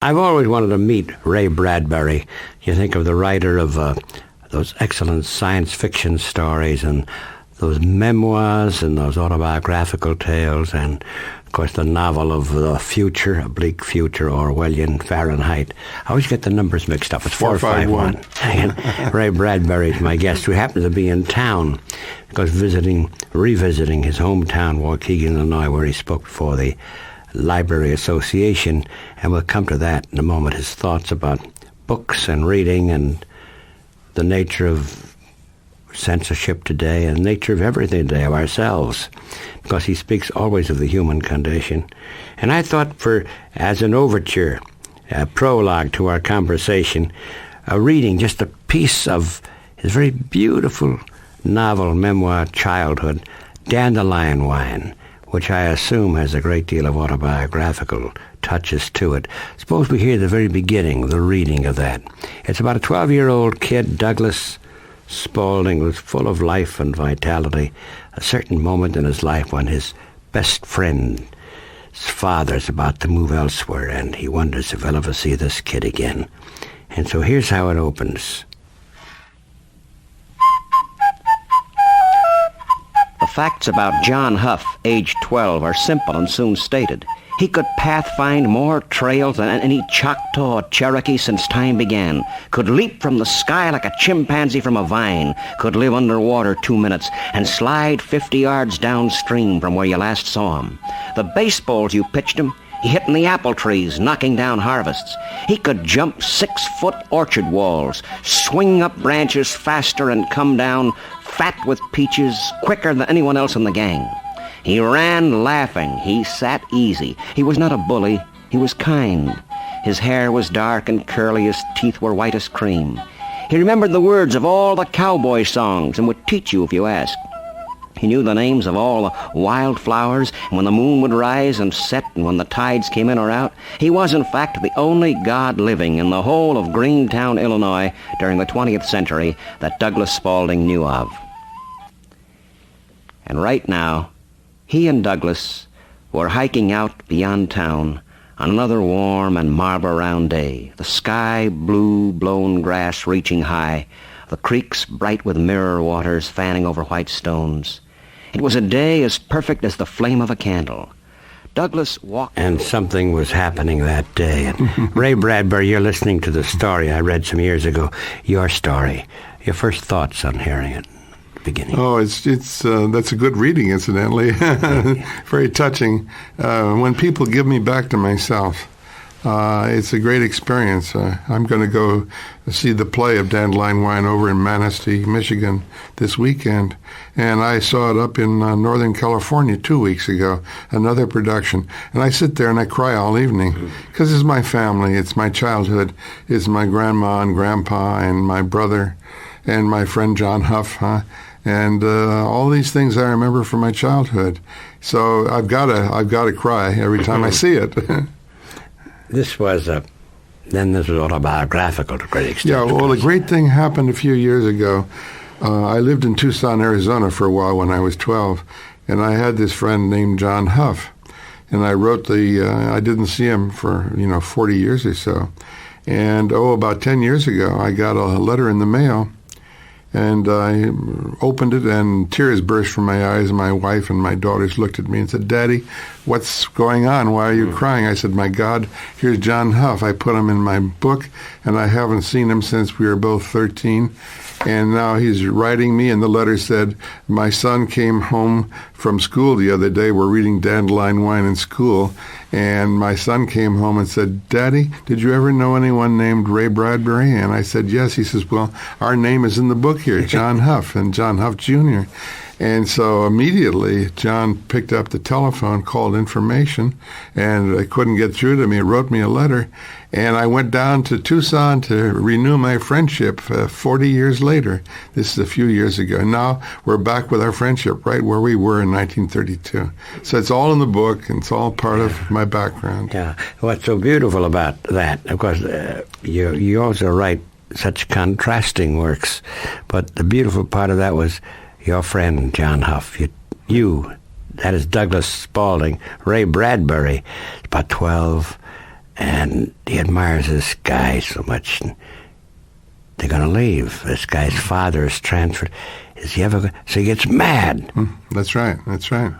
I've always wanted to meet Ray Bradbury. You think of the writer of those excellent science fiction stories and those memoirs and those autobiographical tales and, of course, the novel of the future, A Bleak Future, Orwellian Fahrenheit. I always get the numbers mixed up. It's 451. And Ray Bradbury is my guest, who happens to be in town because revisiting his hometown, Waukegan, Illinois, where he spoke before the Library Association, and we'll come to that in a moment, his thoughts about books and reading and the nature of censorship today and the nature of everything today, of ourselves, because he speaks always of the human condition. And I thought, as an overture, a prologue to our conversation, a reading, just a piece of his very beautiful novel, memoir, Childhood, Dandelion Wine, which I assume has a great deal of autobiographical touches to it. Suppose we hear the very beginning, the reading of that. It's about a 12-year-old kid, Douglas Spaulding, who's full of life and vitality. A certain moment in his life when his best friend's father's about to move elsewhere, and he wonders if he'll ever see this kid again. And so here's how it opens. The facts about John Huff, age 12, are simple and soon stated. He could pathfind more trails than any Choctaw or Cherokee since time began, could leap from the sky like a chimpanzee from a vine, could live underwater 2 minutes, and slide 50 yards downstream from where you last saw him. The baseballs you pitched him, he hit in the apple trees, knocking down harvests. He could jump 6-foot orchard walls, swing up branches faster and come down fat with peaches quicker than anyone else in the gang. He ran laughing. He sat easy. He was not a bully. He was kind. His hair was dark and curly. His teeth were white as cream. He remembered the words of all the cowboy songs and would teach you if you asked. He knew the names of all the wildflowers, and when the moon would rise and set and when the tides came in or out. He was, in fact, the only god living in the whole of Greentown, Illinois, during the 20th century that Douglas Spaulding knew of. And right now, he and Douglas were hiking out beyond town on another warm and marble-round day, the sky blue, blown grass reaching high, the creeks bright with mirror waters fanning over white stones. It was a day as perfect as the flame of a candle. Douglas walked... And something was happening that day. And Ray Bradbury, you're listening to the story I read some years ago, your story. Your first thoughts on hearing it? Beginning. Oh, it's that's a good reading, incidentally. Very touching. When people give me back to myself, it's a great experience. I'm going to go see the play of Dandelion Wine over in Manistee, Michigan this weekend, and I saw it up in Northern California 2 weeks ago, another production. And I sit there and I cry all evening because it's my family, it's my childhood, it's my grandma and grandpa and my brother and my friend John Huff, and all these things I remember from my childhood. So I've got to cry every time I see it. This was autobiographical to a great extent. Yeah, well, the great thing happened a few years ago. I lived in Tucson, Arizona for a while when I was 12, and I had this friend named John Huff, and I wrote I didn't see him for 40 years or so, and about 10 years ago I got a letter in the mail. And I opened it, and tears burst from my eyes, and my wife and my daughters looked at me and said, "Daddy, what's going on? Why are you crying?" I said, "My God, here's John Huff. I put him in my book, and I haven't seen him since we were both 13. And now he's writing me," and the letter said, "My son came home from school the other day. We're reading Dandelion Wine in school. And my son came home and said, 'Daddy, did you ever know anyone named Ray Bradbury?' And I said, 'Yes.' He says, 'Well, our name is in the book here, John Huff and John Huff Jr.' And so immediately, John picked up the telephone, called information, and I couldn't get through to me. He wrote me a letter, and I went down to Tucson to renew my friendship 40 years later. This is a few years ago. And now we're back with our friendship right where we were in 1932. So it's all in the book, and it's all part of my background. Yeah. What's so beautiful about that, of course, you also write such contrasting works, but the beautiful part of that was your friend, John Huff. You, that is Douglas Spaulding, Ray Bradbury, about 12, and he admires this guy so much. And they're going to leave. This guy's father is transferred. Is he ever? So he gets mad. That's right. That's right.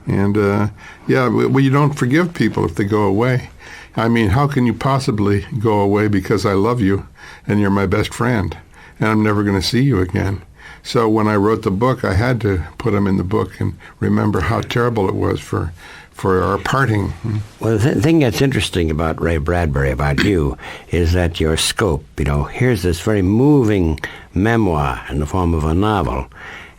And well, you don't forgive people if they go away. I mean, how can you possibly go away because I love you and you're my best friend and I'm never going to see you again? So when I wrote the book, I had to put him in the book and remember how terrible it was for our parting. Well, the thing that's interesting about Ray Bradbury, about you, is that your scope, here's this very moving memoir in the form of a novel,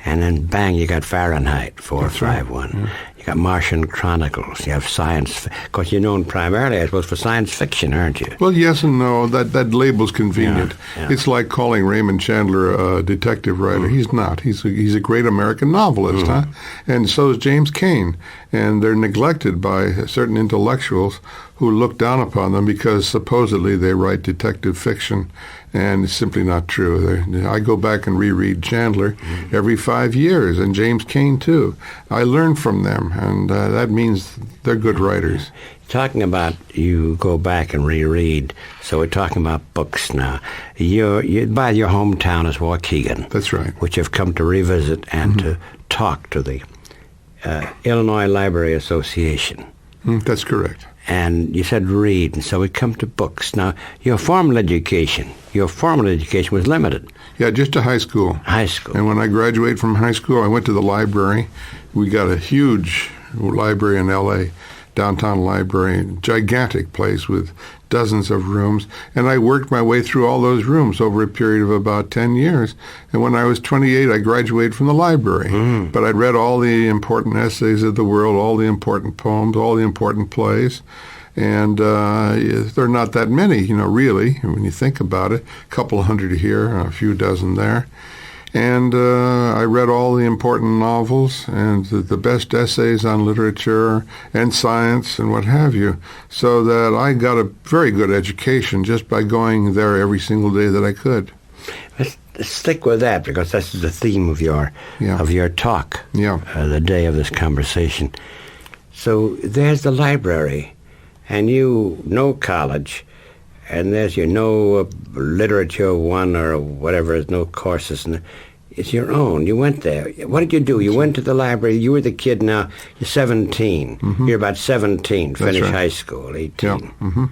and then bang, you got Fahrenheit 451. Right. You got Martian Chronicles. You have science. Of course, you're known primarily, I suppose, for science fiction, aren't you? Well, yes and no. That label's convenient. Yeah. It's like calling Raymond Chandler a detective writer. He's not. He's a great American novelist, huh? And so is James Cain. And they're neglected by certain intellectuals who look down upon them because supposedly they write detective fiction, and it's simply not true. I go back and reread Chandler every 5 years, and James Cain too. I learn from them, and that means they're good writers. Talking about you go back and reread, so we're talking about books now. Your hometown is Waukegan. That's right. Which you've come to revisit and to talk to the Illinois Library Association. That's correct. And you said read, and so we come to books. Now, your formal education was limited. Yeah, just to high school. High school. And when I graduated from high school, I went to the library. We got a huge library in L.A., downtown library, gigantic place with dozens of rooms. And I worked my way through all those rooms over a period of about 10 years. And when I was 28, I graduated from the library. But I'd read all the important essays of the world, all the important poems, all the important plays. And there are not that many, really, when you think about it. A couple hundred here, a few dozen there. And I read all the important novels and the best essays on literature and science and what have you, so that I got a very good education just by going there every single day that I could. Let's stick with that, because that's the theme of your talk, the day of this conversation. So there's the library, and you know college, and there's literature one or whatever, there's no courses, and it's your own. You went there. What did you do? You went to the library. You were the kid now. You're 17. You're about 17, finish high school, 18. Yeah.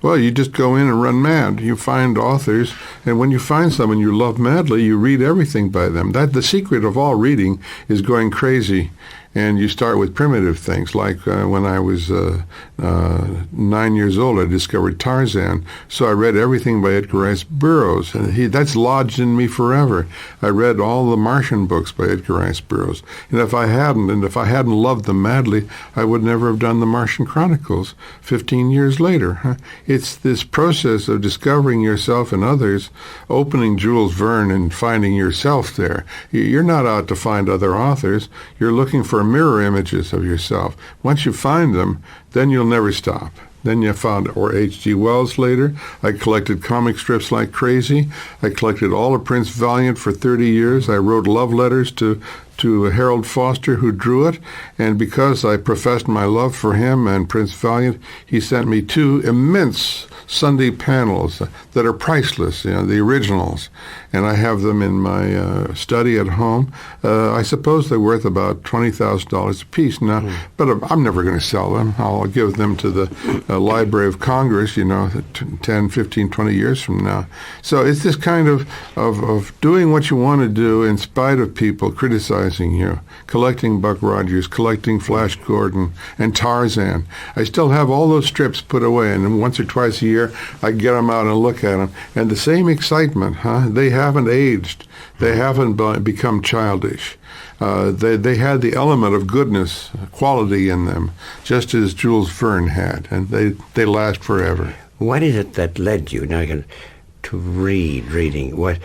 Well, you just go in and run mad. You find authors, and when you find someone you love madly, you read everything by them. The secret of all reading is going crazy. And you start with primitive things, like when I was 9 years old, I discovered Tarzan. So I read everything by Edgar Rice Burroughs, and that's lodged in me forever. I read all the Martian books by Edgar Rice Burroughs. And if I hadn't loved them madly, I would never have done the Martian Chronicles 15 years later. It's this process of discovering yourself and others, opening Jules Verne and finding yourself there. You're not out to find other authors. You're looking for mirror images of yourself. Once you find them, then you'll never stop. Then you found H.G. Wells later. I collected comic strips like crazy. I collected all of Prince Valiant for 30 years. I wrote love letters to Harold Foster, who drew it, and because I professed my love for him and Prince Valiant, he sent me 2 immense Sunday panels that are priceless, the originals, and I have them in my study at home. I suppose they're worth about $20,000 a piece now, but I'm never going to sell them. I'll give them to the Library of Congress, 10, 15, 20 years from now. So it's this kind of doing what you want to do in spite of people criticizing you, collecting Buck Rogers, collecting Flash Gordon, and Tarzan. I still have all those strips put away, and then once or twice a year I get them out and look at them. And the same excitement, they haven't aged. They haven't become childish. They had the element of goodness, quality in them, just as Jules Verne had, and they last forever. What is it that led you to reading? Was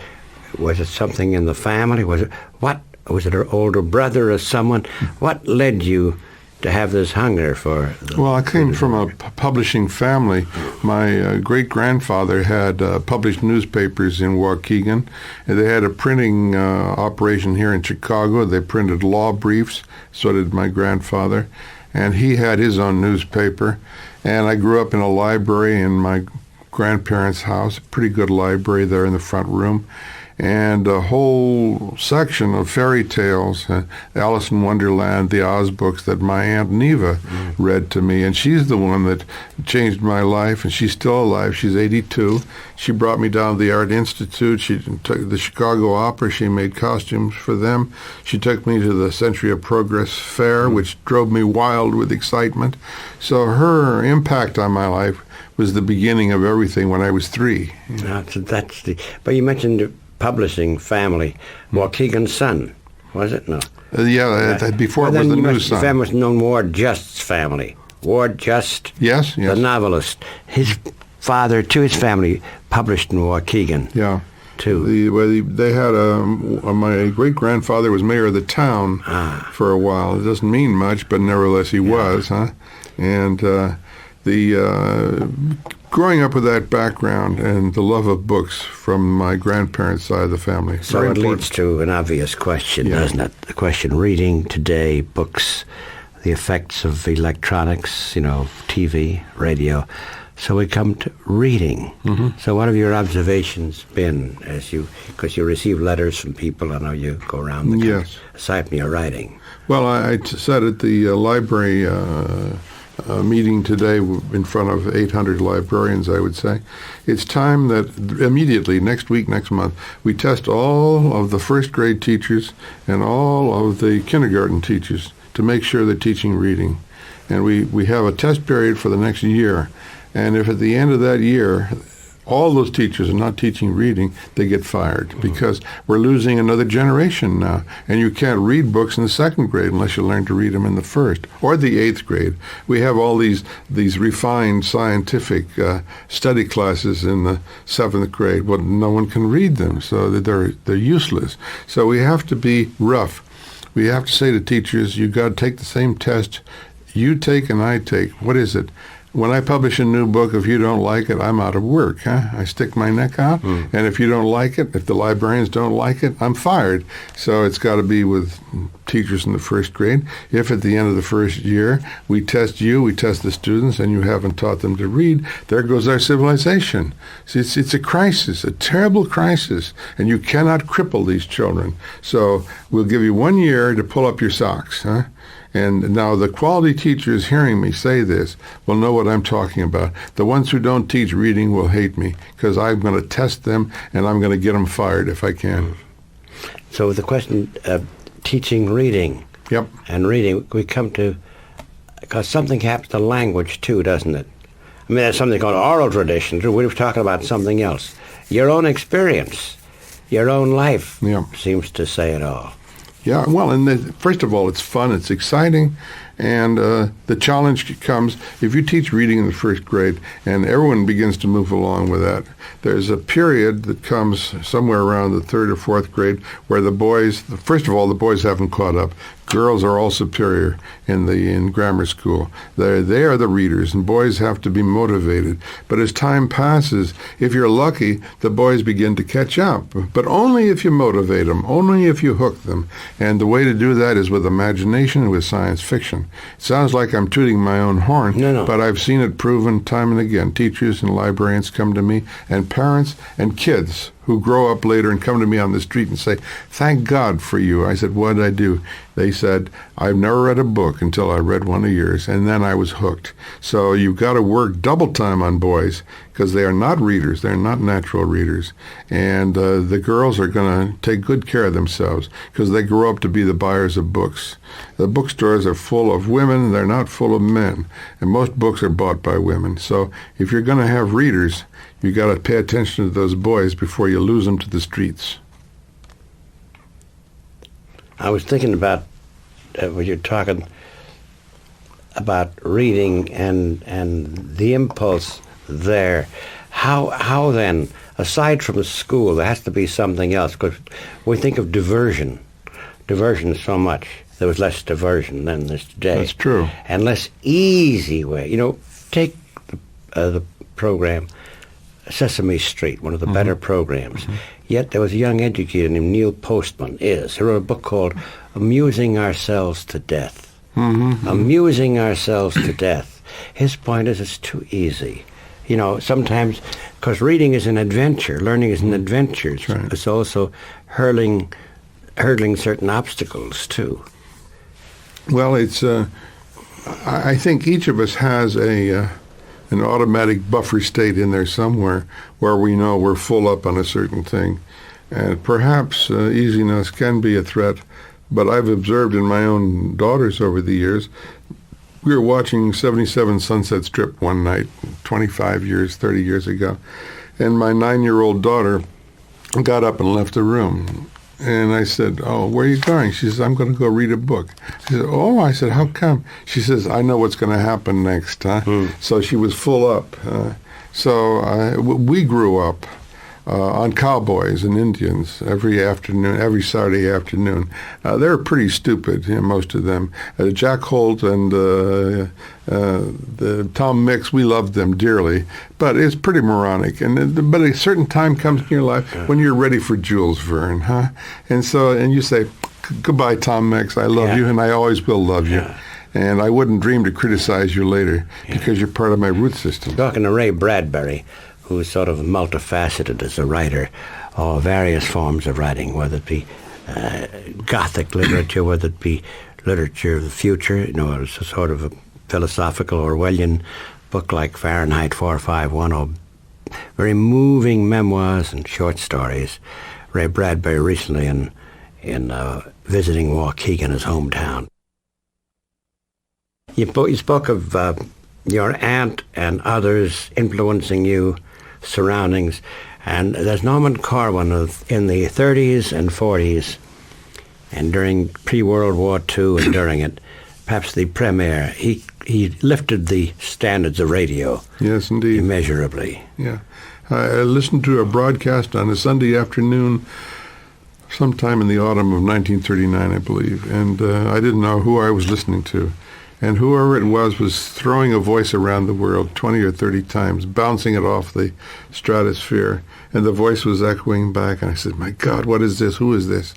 it something in the family? Was it an older brother or someone? What led you to have this hunger for? Well, I came from a publishing family. My great-grandfather had published newspapers in Waukegan. And they had a printing operation here in Chicago. They printed law briefs. So did my grandfather. And he had his own newspaper. And I grew up in a library in my grandparents' house, a pretty good library there in the front room, and a whole section of fairy tales, Alice in Wonderland, the Oz books that my Aunt Neva read to me. And she's the one that changed my life, and she's still alive. She's 82. She brought me down to the Art Institute. She took the Chicago Opera. She made costumes for them. She took me to the Century of Progress Fair, which drove me wild with excitement. So her impact on my life was the beginning of everything when I was 3. But you mentioned publishing family, Waukegan's Son, was it? No. Before it was the New Sun. The family was known Ward Just's family. Ward Just, yes, the novelist. His father, to his family, published in Waukegan. Yeah. Too. They had my great-grandfather was mayor of the town for a while. It doesn't mean much, but nevertheless he was, huh? And growing up with that background and the love of books from my grandparents' side of the family. So it leads to an obvious question, doesn't it? The question, reading today, books, the effects of electronics, TV, radio. So we come to reading. Mm-hmm. So what have your observations been because you receive letters from people, I know you go around the country, aside from your writing? Well, I said at the library meeting today in front of 800 librarians, I would say, it's time that immediately, next week, next month, we test all of the first grade teachers and all of the kindergarten teachers to make sure they're teaching reading. And we have a test period for the next year. And if at the end of that year, all those teachers are not teaching reading, they get fired because we're losing another generation now. And you can't read books in the 2nd grade unless you learn to read them in the 1st or the 8th grade. We have all these refined scientific study classes in the 7th grade, but no one can read them, so they're useless. So we have to be rough. We have to say to teachers, you got to take the same test you take and I take. What is it? When I publish a new book, if you don't like it, I'm out of work. I stick my neck out. And if you don't like it, if the librarians don't like it, I'm fired. So it's got to be with teachers in the 1st grade. If at the end of the 1st year we test you, we test the students, and you haven't taught them to read, there goes our civilization. See, it's a crisis, a terrible crisis, and you cannot cripple these children. So we'll give you 1 year to pull up your socks. And now the quality teachers hearing me say this will know what I'm talking about. The ones who don't teach reading will hate me because I'm going to test them and I'm going to get them fired if I can. So the question of teaching reading and reading, we come to, because something happens to language too, doesn't it? I mean, there's something called oral tradition. We were talking about something else. Your own experience, your own life seems to say it all. Yeah, well, and first of all, it's fun, it's exciting, and the challenge comes if you teach reading in the 1st grade, and everyone begins to move along with that. There's a period that comes somewhere around the 3rd or 4th grade where the boys, first of all, the boys haven't caught up. Girls are all superior in grammar school. They are the readers, and boys have to be motivated. But as time passes, if you're lucky, the boys begin to catch up. But only if you motivate them, only if you hook them. And the way to do that is with imagination and with science fiction. It sounds like I'm tooting my own horn, but I've seen it proven time and again. Teachers and librarians come to me, and parents and kids who grow up later and come to me on the street and say, "Thank God for you." I said, "What did I do?" They said, "I've never read a book until I read one of yours, and then I was hooked." So you've got to work double time on boys because they are not readers. They're not natural readers. And the girls are going to take good care of themselves because they grow up to be the buyers of books. The bookstores are full of women. They're not full of men. And most books are bought by women. So if you're going to have readers, you got to pay attention to those boys before you lose them to the streets. I was thinking about when you're talking about reading and the impulse there. How then, aside from school, there has to be something else, because we think of diversion so much. There was less diversion than there's today. That's true. And less easy way. Take the program Sesame Street, one of the better programs. Yet there was a young educator named Neil Postman, who wrote a book called Amusing Ourselves to Death. Amusing Ourselves to Death. His point is it's too easy. Sometimes, because reading is an adventure, learning is an adventure. That's right. It's also hurling certain obstacles, too. Well, it's. I think each of us has an automatic buffer state in there somewhere where we know we're full up on a certain thing. And perhaps easiness can be a threat, but I've observed in my own daughters over the years. We were watching 77 Sunset Strip one night, 25 years, 30 years ago, and my 9-year-old daughter got up and left the room. And I said, "Oh, where are you going?" She says, "I'm going to go read a book." She said, "Oh," I said, "How come?" She says, "I know what's going to happen next." So she was full up. We grew up on cowboys and Indians every Saturday afternoon. They were pretty stupid, most of them. Jack Holt and Tom Mix, we loved them dearly, but it's pretty moronic. But a certain time comes in your life when you're ready for Jules Verne, huh? And you say, "Goodbye, Tom Mix. I love you, and I always will love you." And I wouldn't dream to criticize you later because you're part of my root system. Talking to Ray Bradbury, who's sort of multifaceted as a writer, or various forms of writing, whether it be Gothic literature, whether it be literature of the future, it's a sort of a philosophical Orwellian book like Fahrenheit 451, or very moving memoirs and short stories. Ray Bradbury recently in visiting Waukegan, his hometown. You spoke of your aunt and others influencing you, surroundings, and there's Norman Corwin in the 30s and 40s, and during pre-World War II and during it, perhaps the premier, he lifted the standards of radio. Yes, indeed. Immeasurably. Yeah. I listened to a broadcast on a Sunday afternoon sometime in the autumn of 1939, I believe, and I didn't know who I was listening to. And whoever it was throwing a voice around the world 20 or 30 times, bouncing it off the stratosphere. And the voice was echoing back. And I said, "My God, what is this? Who is this?"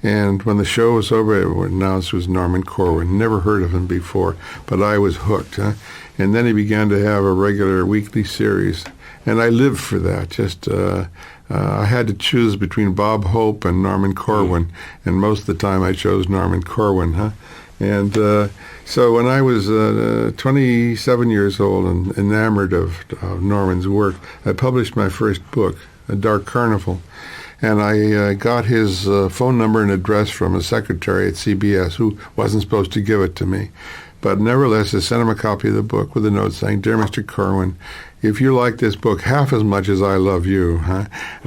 And when the show was over, it was announced it was Norman Corwin. Never heard of him before, but I was hooked. And then he began to have a regular weekly series. And I lived for that. I had to choose between Bob Hope and Norman Corwin. And most of the time I chose Norman Corwin, And so when I was 27 years old and enamored of Norman's work, I published my first book, A Dark Carnival. And I got his phone number and address from a secretary at CBS who wasn't supposed to give it to me. But nevertheless, I sent him a copy of the book with a note saying, "Dear Mr. Corwin, if you like this book half as much as I love you,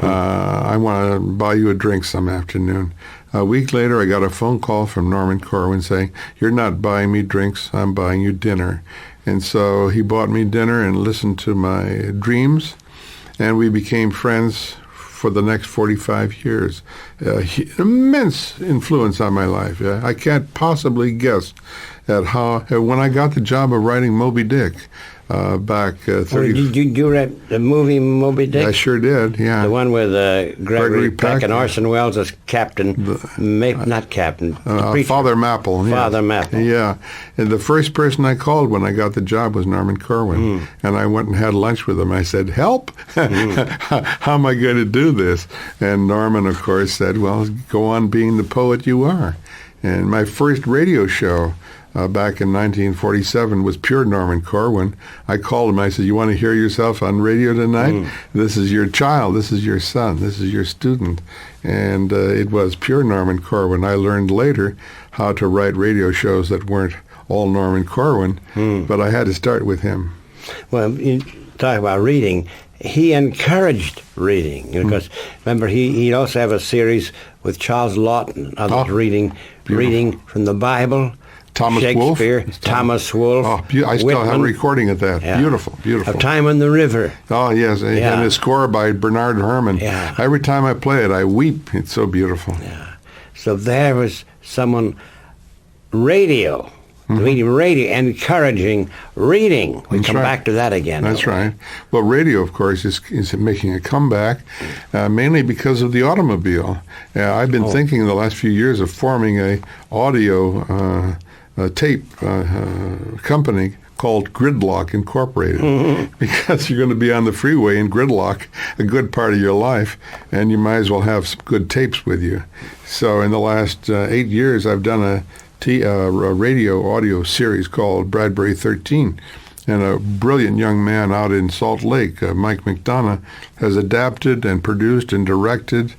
I want to buy you a drink some afternoon." A week later, I got a phone call from Norman Corwin saying, "You're not buying me drinks, I'm buying you dinner." And so he bought me dinner and listened to my dreams, and we became friends for the next 45 years. Immense influence on my life. I can't possibly guess at how, when I got the job of writing Moby Dick, back 30... Did you read the movie Moby Dick? I sure did, yeah. The one with Gregory Peck and Orson Welles as Captain, not Captain, Father Mapple. Father Mapple. Yeah, and the first person I called when I got the job was Norman Corwin, and I went and had lunch with him. I said, "Help! How am I going to do this?" And Norman, of course, said, "Well, go on being the poet you are." And my first radio show back in 1947 was pure Norman Corwin. I called him. I said, "You want to hear yourself on radio tonight? This is your child. This is your son. This is your student." And it was pure Norman Corwin. I learned later how to write radio shows that weren't all Norman Corwin, but I had to start with him. Well, you talk about reading. He encouraged reading because remember he'd also have a series with Charles Lawton and others reading from the Bible. Thomas Shakespeare, Wolfe. Thomas Wolfe. Oh, I still have a recording of that. Yeah. Beautiful, beautiful. Of Time on the River. Oh, yes, and a score by Bernard Herrmann. Yeah. Every time I play it, I weep. It's so beautiful. Yeah. So there was someone, radio, encouraging reading. We come back to that again. That's right. Well, radio, of course, is making a comeback, mainly because of the automobile. I've been thinking in the last few years of forming a audio tape company called Gridlock Incorporated, because you're going to be on the freeway in gridlock a good part of your life, and you might as well have some good tapes with you. So in the last 8 years, I've done a radio audio series called Bradbury 13. And a brilliant young man out in Salt Lake, Mike McDonough, has adapted and produced and directed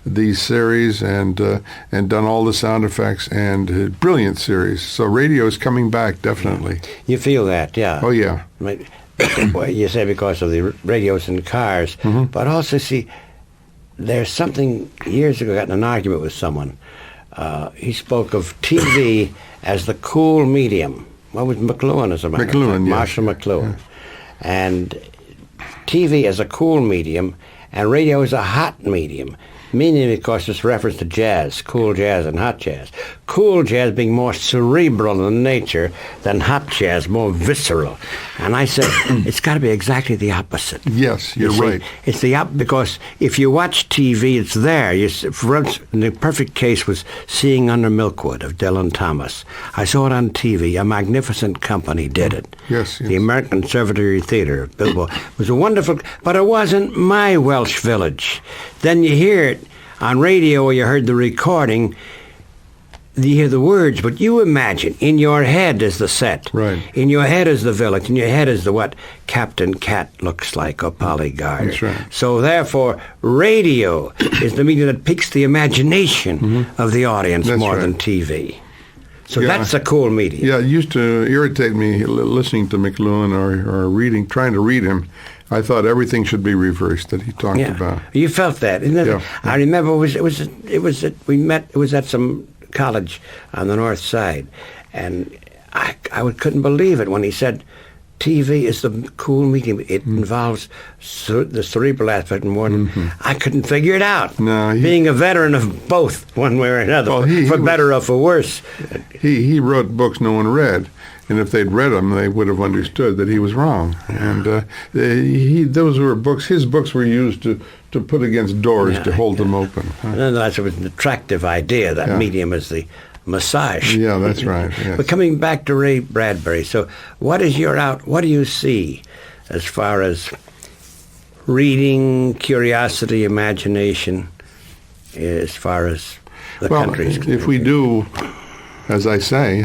these series and done all the sound effects, and brilliant series. So radio is coming back, definitely. You feel that, yeah. Oh, yeah. Well, you say because of the radios in cars, but also, see, there's something, years ago I got in an argument with someone. He spoke of TV as the cool medium. What was McLuhan as a matter of fact? McLuhan, yes. Marshall McLuhan. And TV as a cool medium, and radio as a hot medium. Meaning, of course, it's reference to jazz, cool jazz and hot jazz. Cool jazz being more cerebral in nature than hot jazz, more visceral. And I said, it's got to be exactly the opposite. Yes, you're right. It's because if you watch TV, it's there. The perfect case was Seeing Under Milkwood of Dylan Thomas. I saw it on TV. A magnificent company did it. Yes. The American Conservatory Theatre of Bilbao. It was a wonderful, but it wasn't my Welsh village. Then you hear it on radio, or you heard the recording, you hear the words, but you imagine, in your head is the set. Right. In your head is the village. In your head is what Captain Cat looks like, or Polly Garter. That's right. So therefore, radio is the medium that piques the imagination of the audience more than TV. So that's a cool medium. Yeah, it used to irritate me listening to McLuhan or trying to read him. I thought everything should be reversed that he talked about. You felt that, isn't it? Yeah. I remember it was at some college on the north side, and I couldn't believe it when he said TV is the cool medium. It involves the cerebral aspect more than I couldn't figure it out. No, being a veteran of both, one way or another, well, for better or for worse. He wrote books no one read. And if they'd read them, they would have understood that he was wrong. And those were books. His books were used to put against doors to hold them open. Nonetheless, it was an attractive idea. That medium is the massage. Yeah, that's right. Yes. But coming back to Ray Bradbury, so what do you see as far as reading, curiosity, imagination, as far as the country's concerned? If we do, as I say,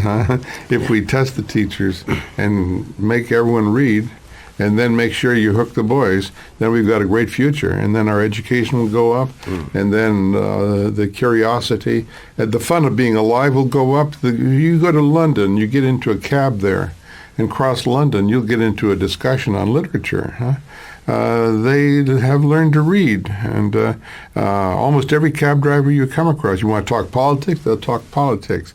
if we test the teachers and make everyone read, and then make sure you hook the boys, then we've got a great future. And then our education will go up, and then the curiosity and the fun of being alive will go up. You go to London, you get into a cab there, and cross London, you'll get into a discussion on literature. They have learned to read, and almost every cab driver you come across, you want to talk politics, they'll talk politics.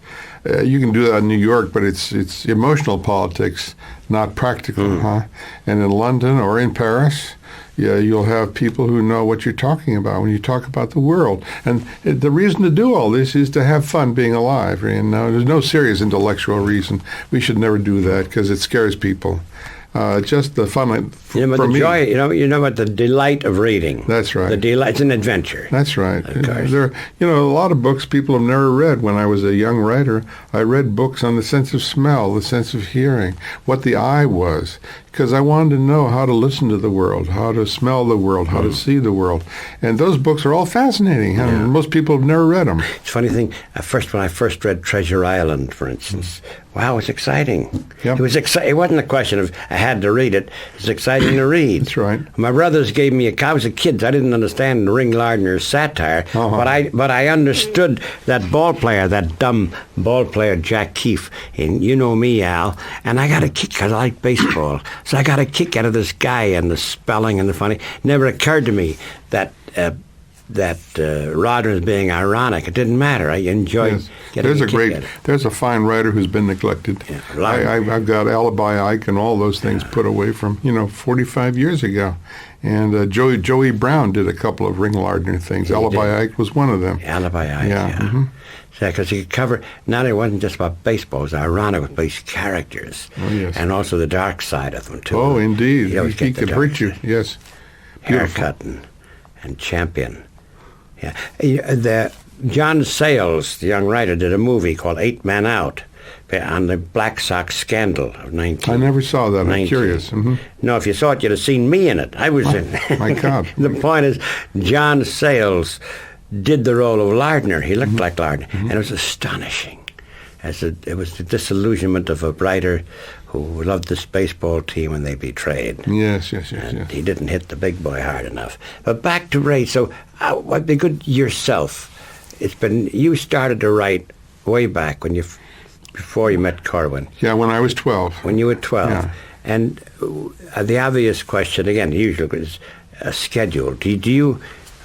You can do that in New York, but it's emotional politics, not practical. And in London or in Paris, you'll have people who know what you're talking about when you talk about the world. And the reason to do all this is to have fun being alive. And there's no serious intellectual reason. We should never do that because it scares people. Just the fun for me. Joy, you know what the delight of reading. That's right. The delight, it's an adventure. That's right. Of course. There, a lot of books people have never read. When I was a young writer, I read books on the sense of smell, the sense of hearing, what the eye was, because I wanted to know how to listen to the world, how to smell the world, how to see the world. And those books are all fascinating, and most people have never read them. It's a funny thing, when I first read Treasure Island, for instance, wow, it's exciting. Yep. It wasn't a question of I had to read it. It's exciting to read. That's right. My brothers gave me I was a kid, so I didn't understand Ring Lardner's satire, but I understood that dumb ball player, Jack Keefe, and you know me, Al, and I got a kick because I like baseball. So I got a kick out of this guy and the spelling and the funny. It never occurred to me that Rodner is being ironic. It didn't matter. I enjoyed getting a kick at it. There's a fine writer who's been neglected. Yeah, I've got Alibi Ike and all those things put away from 45 years ago. And Joey Brown did a couple of Ring Lardner things. Alibi Ike was one of them. Alibi Ike, yeah. Mm-hmm. Because he could cover, not it wasn't just about baseball, it was ironic with these characters. Oh, yes. And also the dark side of them, too. Oh, indeed. He could hurt you, yes. Haircut and champion. Yeah. John Sayles, the young writer, did a movie called 8 Men Out. on the Black Sox scandal of 19. I never saw that. I'm curious. Mm-hmm. No, if you saw it, you'd have seen me in it. I was in it. My God. The point is, John Sayles did the role of Lardner. He looked like Lardner, and it was astonishing. It was the disillusionment of a writer who loved this baseball team and they betrayed. Yes. And he didn't hit the big boy hard enough. But back to Ray. So, what be good yourself? You started to write way back before you met Corwin. Yeah, when I was 12. When you were 12. Yeah. And the obvious question again, usually is a schedule.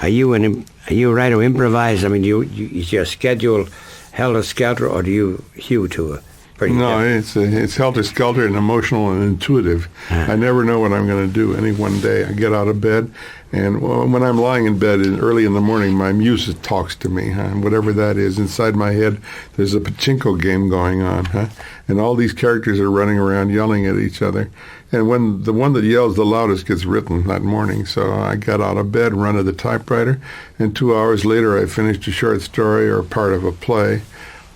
Are you a writer who improvises? I mean, is your schedule helter-skelter, or do you hew to a pretty... No, it's helter-skelter and emotional and intuitive. I never know what I'm going to do. Any one day I get out of bed, and when I'm lying in bed early in the morning, my muse talks to me, whatever that is. Inside my head, there's a pachinko game going on, and all these characters are running around yelling at each other. And when the one that yells the loudest gets written that morning, so I got out of bed, run to the typewriter, and 2 hours later I finished a short story or part of a play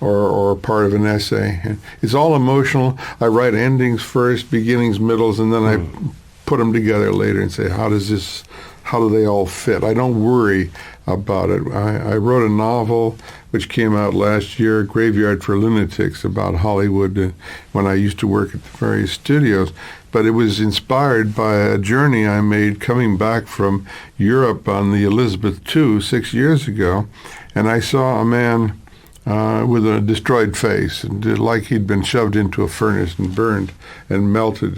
or part of an essay. And it's all emotional. I write endings first, beginnings, middles, and then I put them together later and say, how do they all fit? I don't worry about it. I wrote a novel which came out last year, Graveyard for Lunatics, about Hollywood when I used to work at the various studios. But it was inspired by a journey I made coming back from Europe on the Elizabeth II 6 years ago, and I saw a man with a destroyed face, like he'd been shoved into a furnace and burned and melted,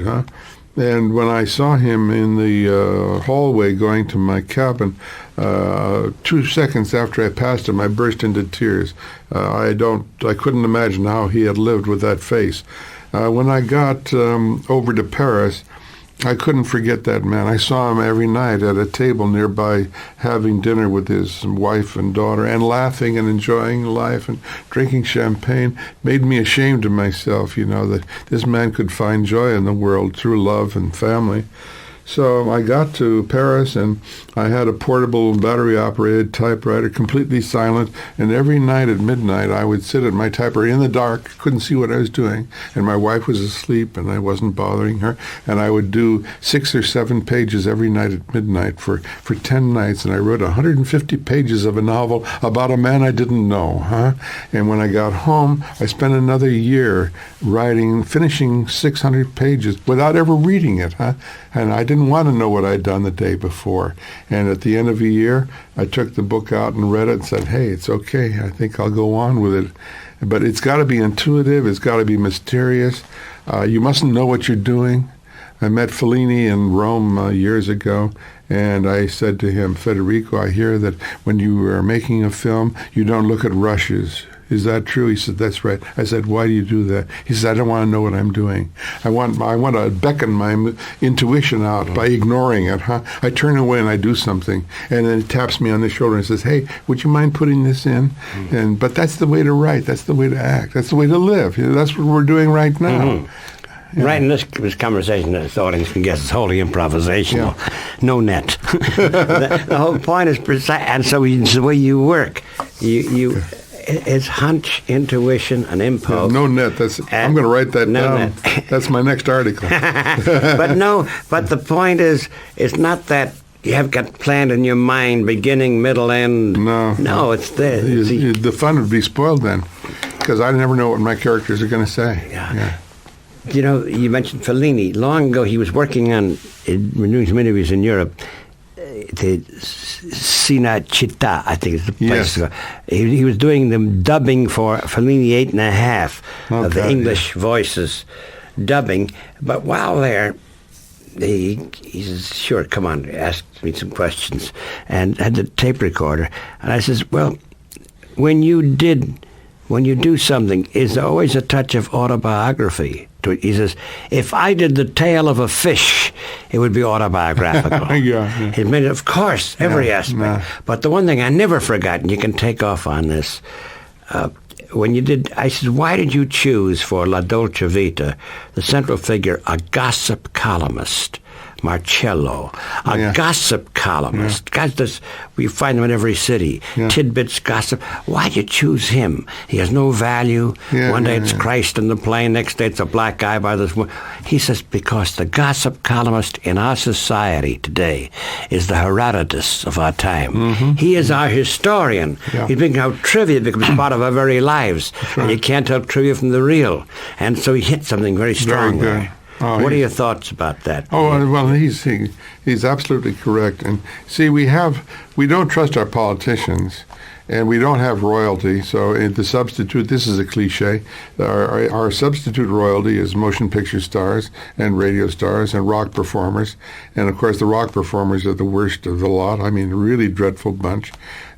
And when I saw him in the hallway going to my cabin, 2 seconds after I passed him, I burst into tears. I couldn't imagine how he had lived with that face. When I got over to Paris, I couldn't forget that man. I saw him every night at a table nearby having dinner with his wife and daughter and laughing and enjoying life and drinking champagne. Made me ashamed of myself, that this man could find joy in the world through love and family. So I got to Paris, and I had a portable battery-operated typewriter, completely silent, and every night at midnight I would sit at my typewriter in the dark, couldn't see what I was doing, and my wife was asleep, and I wasn't bothering her, and I would do 6 or 7 pages every night at midnight for 10 nights, and I wrote 150 pages of a novel about a man I didn't know, And when I got home, I spent another year finishing 600 pages without ever reading it, And I didn't want to know what I'd done the day before. And at the end of a year, I took the book out and read it and said, hey, it's okay. I think I'll go on with it. But it's got to be intuitive. It's got to be mysterious. You mustn't know what you're doing. I met Fellini in Rome years ago, and I said to him, Federico, I hear that when you are making a film, you don't look at rushes. Is that true? He said, that's right. I said, why do you do that? He said, I don't want to know what I'm doing. I want to beckon my intuition out by ignoring it. I turn away and I do something, and then it taps me on the shoulder and says, hey, would you mind putting this in? But that's the way to write. That's the way to act. That's the way to live. That's what we're doing right now. Yeah. Right in this conversation, the audience can guess it's wholly improvisational. Yeah. No net. the whole point is precise, and so it's the way you work. It's hunch, intuition, and impulse. No net. I'm going to write that down. That's my next article. But the point is, it's not that you have got planned in your mind, beginning, middle, end. No, it's there. The fun would be spoiled then, because I never know what my characters are going to say. Yeah. You mentioned Fellini. Long ago, he was working on doing some interviews in Europe. The Cinecittà, I think is the place to go. He was doing the dubbing for Fellini 8.5 of the English voices dubbing. But while there, he says, sure, come on, ask me some questions. And had the tape recorder. And I says, well, when you do something, is there always a touch of autobiography to it? He says, if I did the tale of a fish, it would be autobiographical. Yeah. He made it, of course, every aspect. Yeah. But the one thing I never forgot, and you can take off on this, when you did, I said, why did you choose for La Dolce Vita, the central figure, a gossip columnist? Marcello, a Yeah. gossip columnist. Guys, we find them in every city. Yeah. Tidbits, gossip. Why'd you choose him? He has no value. Yeah, One day yeah, it's yeah. Christ in the plane, next day it's a black guy by this woman. He says, because the gossip columnist in our society today is the Herodotus of our time. He is our historian. Yeah. He's bringing out trivia that becomes part of our very lives. right. And you can't tell trivia from the real. And so he hit something very strong good. there. Oh, What are he's- your thoughts about that? Oh, well, he's absolutely correct. And see, we don't trust our politicians, and we don't have royalty. So the substitute, this is a cliche, our substitute royalty is motion picture stars and radio stars and rock performers. And of course, the rock performers are the worst of the lot. I mean, really dreadful bunch.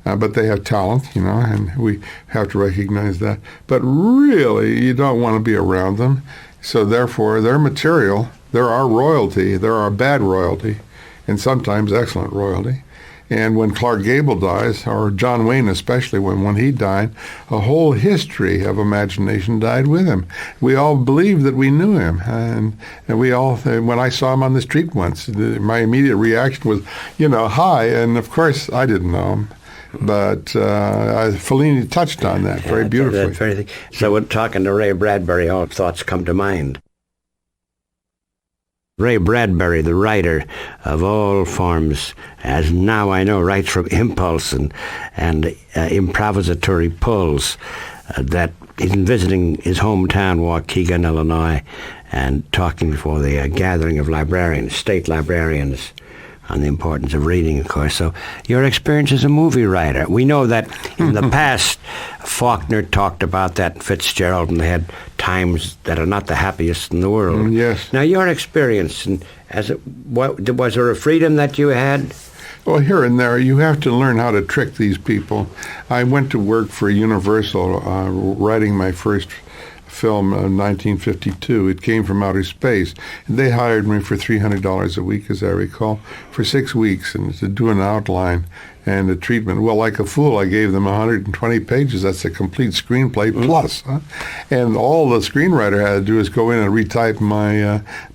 But they have talent, and we have to recognize that. But really, you don't want to be around them. So therefore, their material, they're our royalty, they're our bad royalty, and sometimes excellent royalty. And when Clark Gable dies, or John Wayne especially, when he died, a whole history of imagination died with him. We all believed that we knew him. And we all, when I saw him on the street once, my immediate reaction was, hi. And of course, I didn't know him. But Fellini touched on that very beautifully. That very thing. So when talking to Ray Bradbury, all thoughts come to mind. Ray Bradbury, the writer of all forms, as now I know, writes from impulse and improvisatory pulls, that he's been visiting his hometown, Waukegan, Illinois, and talking before the gathering of librarians, state librarians, on the importance of reading, of course. So your experience as a movie writer. We know that in the past, Faulkner talked about that, Fitzgerald, and they had times that are not the happiest in the world. Yes. Now, your experience, and was there a freedom that you had? Well, here and there, you have to learn how to trick these people. I went to work for Universal, writing my first film in 1952. It came from outer space. And they hired me for $300 a week, as I recall, for 6 weeks, and to do an outline and a treatment. Well, like a fool, I gave them 120 pages. That's a complete screenplay plus. Huh? And all the screenwriter had to do is go in and retype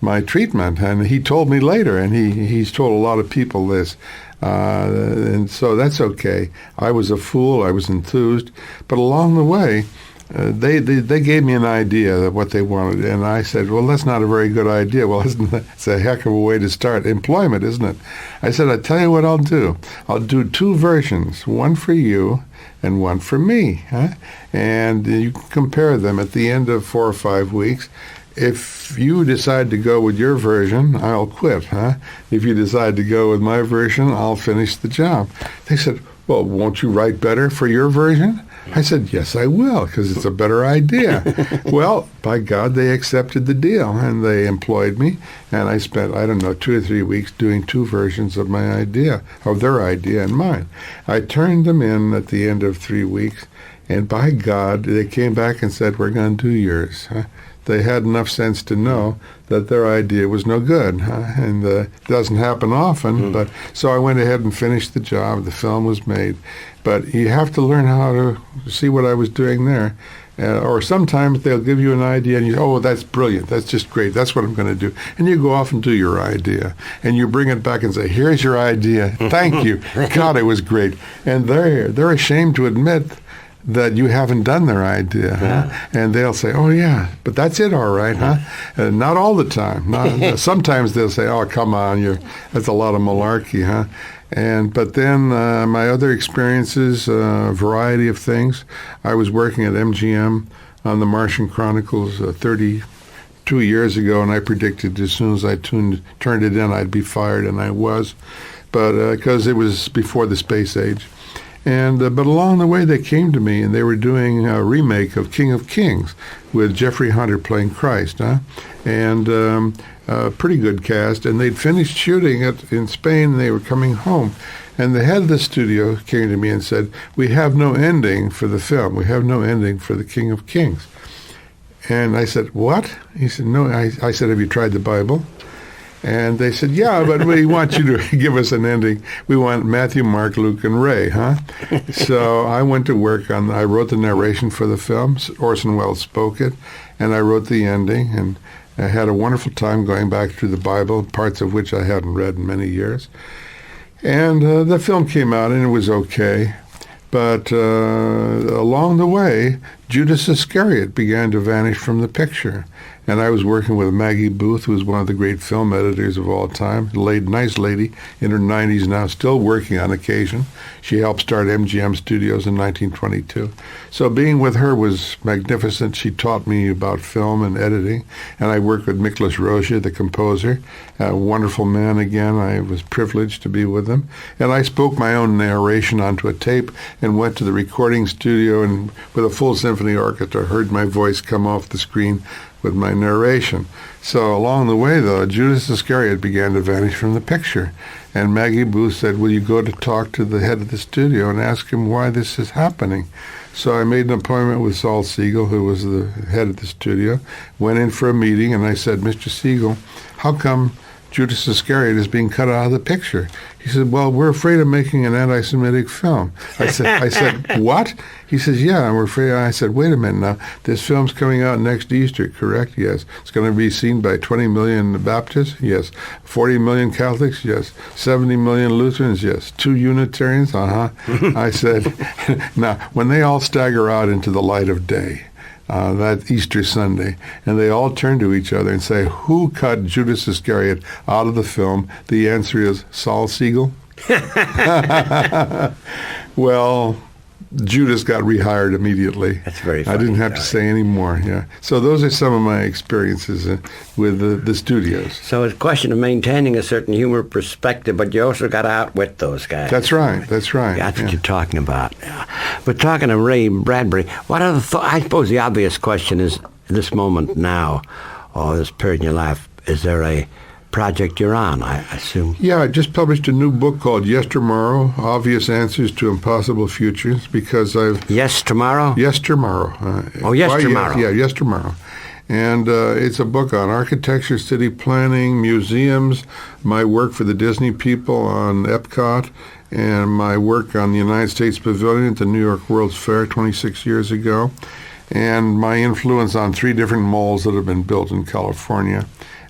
my treatment. And he told me later, and he's told a lot of people this. And so that's okay. I was a fool. I was enthused. But along the way, they gave me an idea of what they wanted, and I said, well, that's not a very good idea. Well, it's a heck of a way to start employment, isn't it? I said, I'll tell you what I'll do. I'll do 2 versions, one for you and one for me. Huh? And you can compare them at the end of 4 or 5 weeks. If you decide to go with your version, I'll quit. Huh? If you decide to go with my version, I'll finish the job. They said, well, won't you write better for your version? I said, yes, I will, because it's a better idea. Well, by God, they accepted the deal, and they employed me, and I spent, 2 or 3 weeks doing 2 versions of my idea, of their idea and mine. I turned them in at the end of 3 weeks, and by God, they came back and said, we're going to do yours. They had enough sense to know that their idea was no good, and it doesn't happen often. But so I went ahead and finished the job. The film was made, but you have to learn how to see what I was doing there. Or sometimes they'll give you an idea, and you, oh, that's brilliant. That's just great. That's what I'm going to do. And you go off and do your idea, and you bring it back and say, here's your idea. Thank you. God, it was great. And they're ashamed to admit that you haven't done their idea, huh? And they'll say, oh, yeah, but that's it, all right, huh? Not all the time. Sometimes they'll say, oh, come on, that's a lot of malarkey, huh? But then my other experiences, a variety of things. I was working at MGM on the Martian Chronicles 32 years ago, and I predicted as soon as I turned it in, I'd be fired, and I was, but because it was before the space age. But along the way, they came to me, and they were doing a remake of King of Kings with Jeffrey Hunter playing Christ, and a pretty good cast. And they'd finished shooting it in Spain, and they were coming home. And the head of the studio came to me and said, we have no ending for the film. We have no ending for the King of Kings. And I said, what? He said, no. I said, have you tried the Bible? And they said, yeah, but we want you to give us an ending. We want Matthew, Mark, Luke, and Ray, huh? So I went to work I wrote the narration for the film. Orson Welles spoke it, and I wrote the ending. I had a wonderful time going back through the Bible, parts of which I hadn't read in many years. And the film came out, and it was okay. But along the way, Judas Iscariot began to vanish from the picture. And I was working with Maggie Booth, who was one of the great film editors of all time. Nice lady, in her 90s now, still working on occasion. She helped start MGM Studios in 1922. So being with her was magnificent. She taught me about film and editing. And I worked with Miklos Rozsa, the composer, a wonderful man again. I was privileged to be with him. And I spoke my own narration onto a tape and went to the recording studio, and with a full symphony orchestra, heard my voice come off the screen with my narration. So along the way, though, Judas Iscariot began to vanish from the picture. And Maggie Booth said, will you go to talk to the head of the studio and ask him why this is happening? So I made an appointment with Saul Siegel, who was the head of the studio, went in for a meeting, and I said, Mr. Siegel, how come Judas Iscariot is being cut out of the picture? He said, well, we're afraid of making an anti-Semitic film. I said, what? He says, yeah, we're afraid. I said, wait a minute now. This film's coming out next Easter, correct? Yes. It's going to be seen by 20 million Baptists? Yes. 40 million Catholics? Yes. 70 million Lutherans? Yes. 2 Unitarians? I said, now, when they all stagger out into the light of day, that Easter Sunday, and they all turn to each other and say, who cut Judas Iscariot out of the film? The answer is Saul Siegel. Well, Judas got rehired immediately. That's very funny. I didn't have to say any more, yeah. So those are some of my experiences with the studios. So it's a question of maintaining a certain humor perspective, but you also got to outwit those guys. That's right. That's what you're talking about. Yeah. But talking to Ray Bradbury, what are I suppose the obvious question is, this moment now, or this period in your life, is there a project you're on, I assume? Yeah, I just published a new book called Yestermorrow, Obvious Answers to Impossible Futures, because I've... Yes, tomorrow? Yes, tomorrow. Yes, tomorrow. Yeah, Yes, tomorrow. And it's a book on architecture, city planning, museums, my work for the Disney people on Epcot, and my work on the United States Pavilion at the New York World's Fair 26 years ago, and my influence on 3 different malls that have been built in California.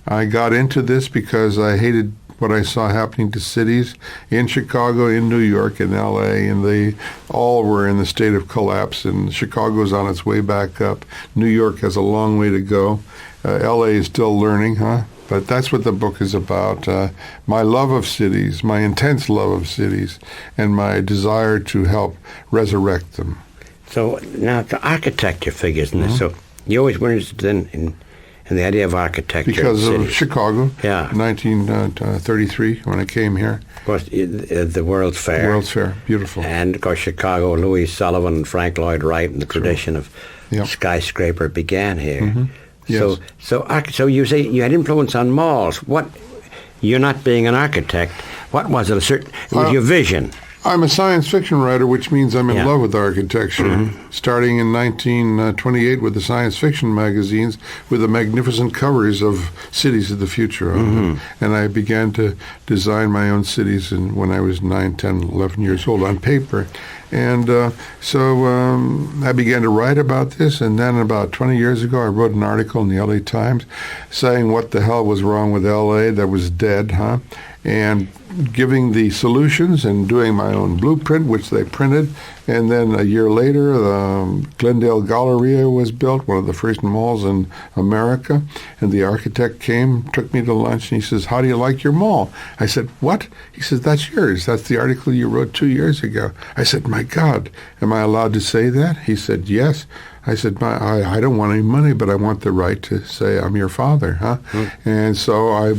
I got into this because I hated what I saw happening to cities in Chicago, in New York, in L.A., and they all were in the state of collapse, and Chicago's on its way back up. New York has a long way to go. L.A. is still learning, But that's what the book is about, my love of cities, my intense love of cities, and my desire to help resurrect them. So now the architecture figures in this. So you always were interested in the idea of architecture. Because of Chicago, yeah. 1933, when I came here. Of course, the World's Fair. World's Fair, beautiful. And, of course, Chicago, Louis Sullivan and Frank Lloyd Wright, and the tradition of skyscraper began here. Mm-hmm. Yes. So you say you had influence on malls. What? You're not being an architect. What was it? It was your vision. I'm a science fiction writer, which means I'm in love with architecture, starting in 1928 with the science fiction magazines with the magnificent covers of cities of the future. And I began to design my own cities when I was 9, 10, 11 years old on paper. And so I began to write about this, and then about 20 years ago I wrote an article in the LA Times saying what the hell was wrong with LA that was dead, and giving the solutions and doing my own blueprint, which they printed. And then a year later, the Glendale Galleria was built, one of the first malls in America. And the architect came, took me to lunch, and he says, how do you like your mall? I said, what? He says, that's yours. That's the article you wrote 2 years ago. I said, my God, am I allowed to say that? He said, yes. I said, I don't want any money, but I want the right to say I'm your father, And so I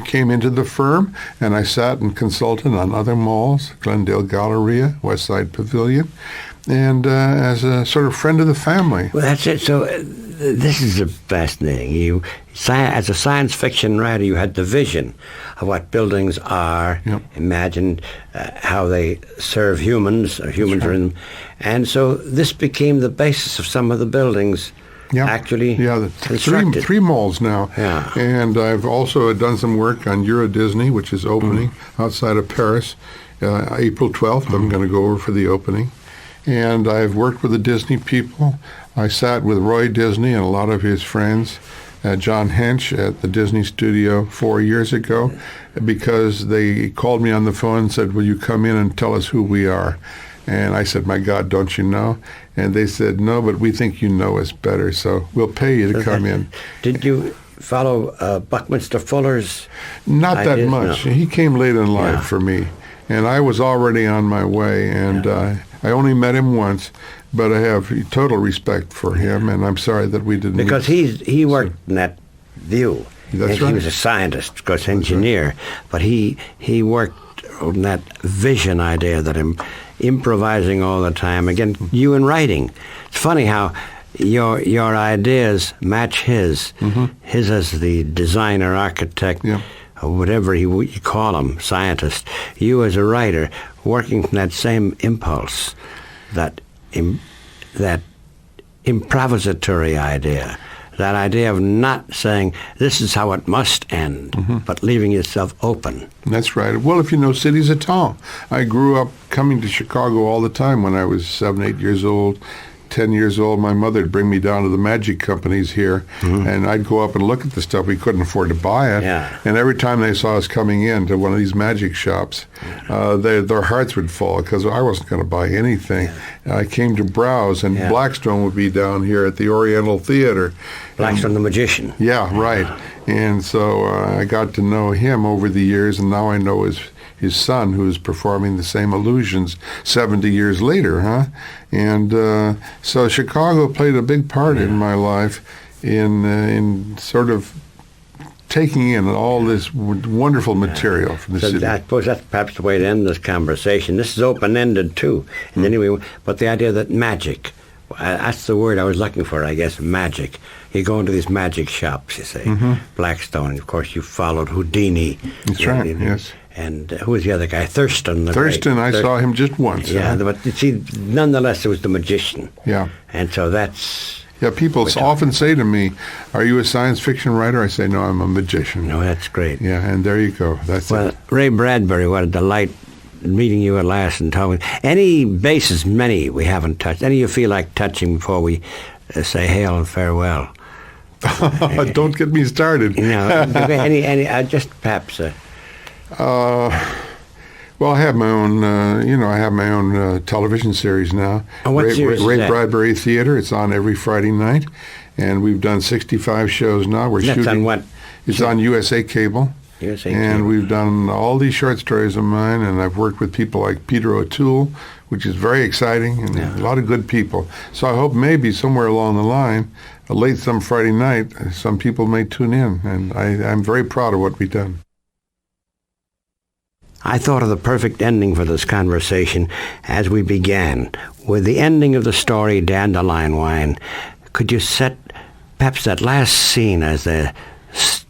came into the firm, and I sat and consulted on other malls, Glendale Galleria, West Side Pavilion, and as a sort of friend of the family. Well, that's it. So this is fascinating. You, as a science fiction writer, you had the vision of what buildings are, imagined how they serve humans, or humans are in them. And so this became the basis of some of the buildings actually constructed. Three malls now. Yeah. And I've also done some work on Euro Disney, which is opening outside of Paris, April 12th. I'm going to go over for the opening. And I've worked with the Disney people. I sat with Roy Disney and a lot of his friends John Hench at the Disney studio 4 years ago, because they called me on the phone and said, will you come in and tell us who we are? And I said, my God, don't you know? And they said, no, but we think you know us better, so we'll pay you to come in. Did you follow Buckminster Fuller's Not that ideas? much. No. He came late in life for me, and I was already on my way, and I only met him once, but I have total respect for him, and I'm sorry that we didn't Because meet. he worked in that view. That's And right. He was a scientist, of course, engineer, but he worked on that vision idea, that improvising all the time. Again, you in writing. It's funny how your ideas match his. Mm-hmm. His as the designer, architect, or whatever you call him, scientist. You as a writer, working from that same impulse, that improvisatory idea. That idea of not saying, this is how it must end, but leaving yourself open. That's right. Well, if you know cities at all. I grew up coming to Chicago all the time when I was 7, 8 years old. 10 years old, my mother would bring me down to the magic companies here, and I'd go up and look at the stuff. We couldn't afford to buy it. Yeah. And every time they saw us coming in to one of these magic shops, their hearts would fall because I wasn't going to buy anything. I came to browse, and Blackstone would be down here at the Oriental Theater. Blackstone the magician. Yeah, right. And so I got to know him over the years, and now I know his son, who's performing the same illusions 70 years later, huh? And so Chicago played a big part in my life in sort of taking in all this wonderful material from the So city. I suppose that's perhaps the way to end this conversation. This is open-ended, too. And anyway, but the idea that magic, that's the word I was looking for, I guess, magic. You go into these magic shops, you say, Blackstone, and of course you followed Houdini. That's right, yes. And who was the other guy? Thurston. Thurston, I saw him just once. Yeah, but you see, nonetheless, it was the magician. Yeah. And so that's... Yeah, people often say to me, are you a science fiction writer? I say, no, I'm a magician. No, that's great. Yeah, and there you go. That's Well, it. Ray Bradbury, what a delight meeting you at last and talking. Any bases, many we haven't touched. Any you feel like touching before we say hail and farewell? Don't get me started. You know, any just perhaps... Well, I have my own, I have my own television series now. And what series is Ray that? Bradbury Theater. It's on every Friday night, and we've done 65 shows now. We're That's shooting. on what? It's on USA Cable. USA And Cable. we've done all these short stories of mine, and I've worked with people like Peter O'Toole, which is very exciting, and a lot of good people. So I hope maybe somewhere along the line, late some Friday night, some people may tune in, and I'm very proud of what we've done. I thought of the perfect ending for this conversation as we began, with the ending of the story Dandelion Wine. Could you set perhaps that last scene as they're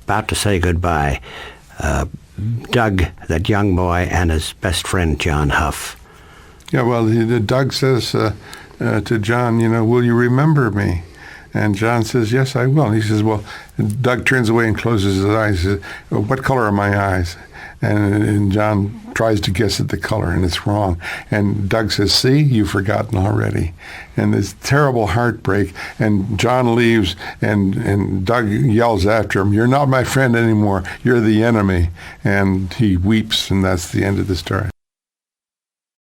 about to say goodbye? Doug, that young boy, and his best friend, John Huff. Yeah, well, Doug says to John, will you remember me? And John says, yes, I will. And he says, well, Doug turns away and closes his eyes. He says, what color are my eyes? And John tries to guess at the color, and it's wrong. And Doug says, see, you've forgotten already. And this terrible heartbreak, and John leaves, and Doug yells after him, you're not my friend anymore, you're the enemy. And he weeps, and that's the end of the story.